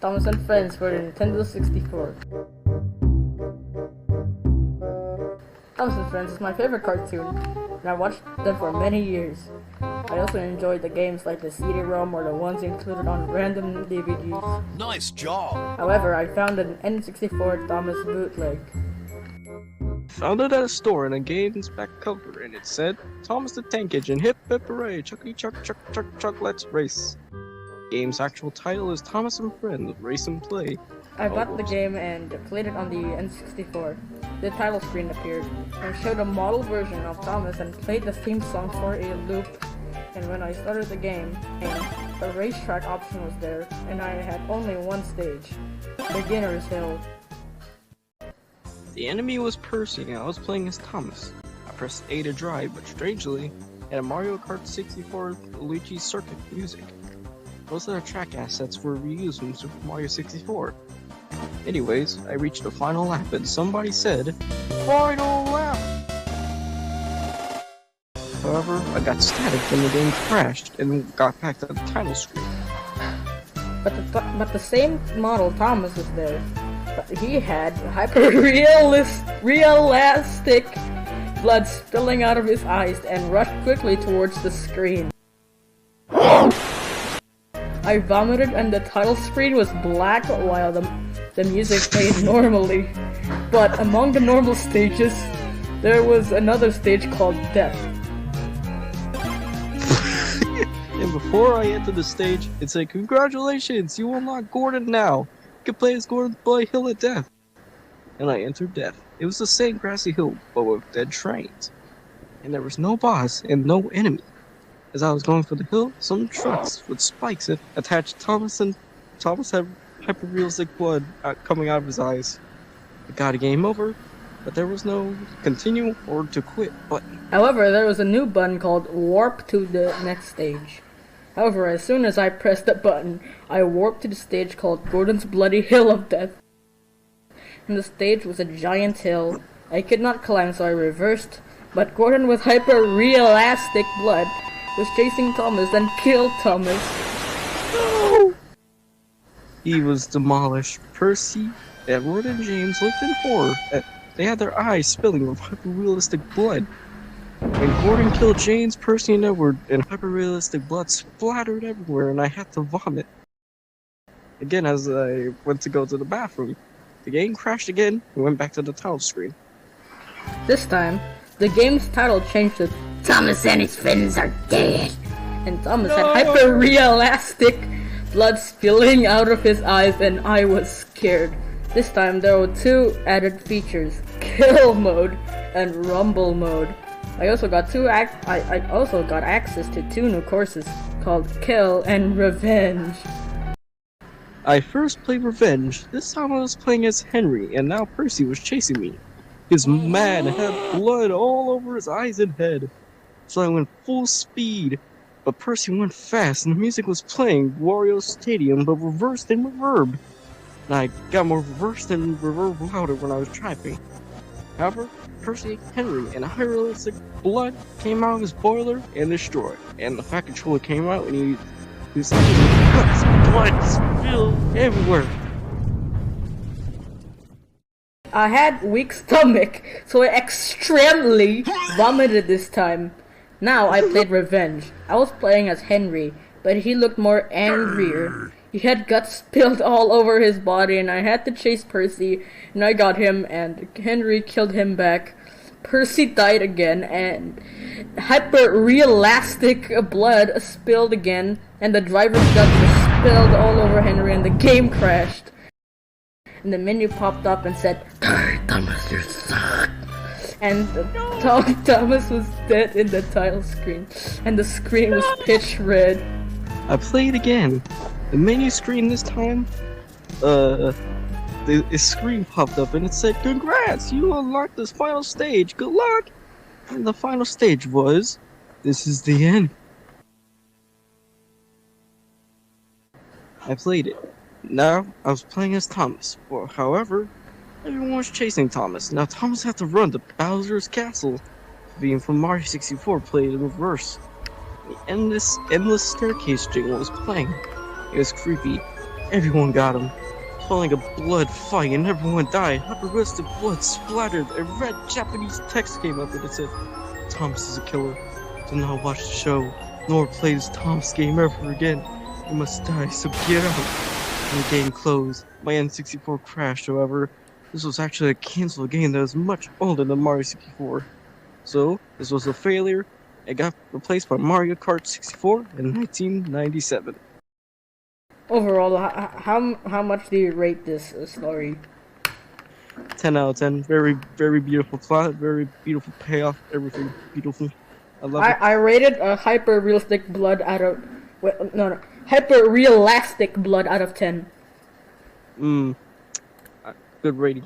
Thomas and Friends for the Nintendo 64. Thomas and Friends is my favorite cartoon, and I watched them for many years. I also enjoyed the games like the CD-ROM or the ones included on random DVDs. Nice job! However, I found an N64 Thomas bootleg. Found it at a store in a game's back cover, and it said, Thomas the Tank Engine, hip hip hooray, chucky chuck chuck chuck chuck, let's race. Game's actual title is Thomas and Friends, Race and Play. I bought the game and played it on the N64. The title screen appeared and showed a model version of Thomas and played the theme song for a loop. And when I started the game, the racetrack option was there, and I had only one stage, Beginner's Hill. The enemy was Percy and I was playing as Thomas. I pressed A to drive, but strangely, it had a Mario Kart 64 Luigi Circuit music. Most of the track assets were reused from Super Mario 64. Anyways, I reached the final lap and somebody said, Final lap! However, I got static when the game crashed and got back to the title screen. But the same model Thomas was there. But he had realistic blood spilling out of his eyes and rushed quickly towards the screen. I vomited and the title screen was black while the music played normally. But among the normal stages, there was another stage called Death. And before I entered the stage, it said, Congratulations, you unlock Gordon now. You can play as Gordon's Bloody Hill at Death. And I entered Death. It was the same grassy hill, but with dead trains. And there was no boss and no enemy. As I was going for the hill, some trucks with spikes attached Thomas, and Thomas had hyper-realistic blood coming out of his eyes. I got a game over, but there was no continue or to quit button. However, there was a new button called Warp to the next stage. However, as soon as I pressed the button, I warped to the stage called Gordon's Bloody Hill of Death. And the stage was a giant hill. I could not climb, so I reversed, but Gordon with hyper-realistic blood was chasing Thomas and killed Thomas. No! He was demolished. Percy, Edward, and James looked in horror. They had their eyes spilling with hyper-realistic blood. When Gordon killed James, Percy, and Edward, and hyper-realistic blood splattered everywhere, and I had to vomit. Again, as I went to go to the bathroom, the game crashed again and went back to the title screen. This time, the game's title changed to Thomas and his friends are dead. And Thomas had hyper-realistic blood spilling out of his eyes, and I was scared. This time, there were two added features, Kill Mode and Rumble Mode. I also got access to two new courses called Kill and Revenge. I first played Revenge. This time I was playing as Henry, and now Percy was chasing me. He was mad and had blood all over his eyes and head. So I went full speed, but Percy went fast, and the music was playing Wario Stadium, but reversed and reverb. And I got more reversed and reverb louder when I was driving. However, Percy, Henry, and hyper-realistic blood came out of his boiler and destroyed. And the Fat Controller came out and he was blood spilled everywhere. I had weak stomach, so I extremely vomited this time. Now I played Revenge. I was playing as Henry, but he looked more angrier. He had guts spilled all over his body, and I had to chase Percy, and I got him, and Henry killed him back. Percy died again, and hyper-realistic blood spilled again, and the driver's guts were spilled all over Henry, and the game crashed. And the menu popped up and said, Thomas, you suck. And Thomas was dead in the title screen, and the screen was pitch red. I played again. The menu screen this time, the screen popped up and it said, Congrats, you unlocked this final stage, good luck! And the final stage was, this is the end. I played it. Now, I was playing as Thomas. Well, however, everyone was chasing Thomas. Now Thomas had to run to Bowser's Castle, being from Mario 64 played in reverse. The endless staircase jingle was playing. It was creepy. Everyone got him. Following a blood fight and everyone died. Hyper-realistic blood splattered. A red Japanese text came up and it said, Thomas is a killer. Do not watch the show, nor play this Thomas game ever again. You must die, so get out. And the game closed. My N64 crashed, however. This was actually a canceled game that was much older than Mario 64. So, this was a failure. It got replaced by Mario Kart 64 in 1997. Overall, how much do you rate this story? 10 out of 10. Very, very beautiful plot, very beautiful payoff, everything beautiful. I love it. I rated a hyper-realistic blood out of... Wait, no. Hyper-realistic blood out of 10. Good rating.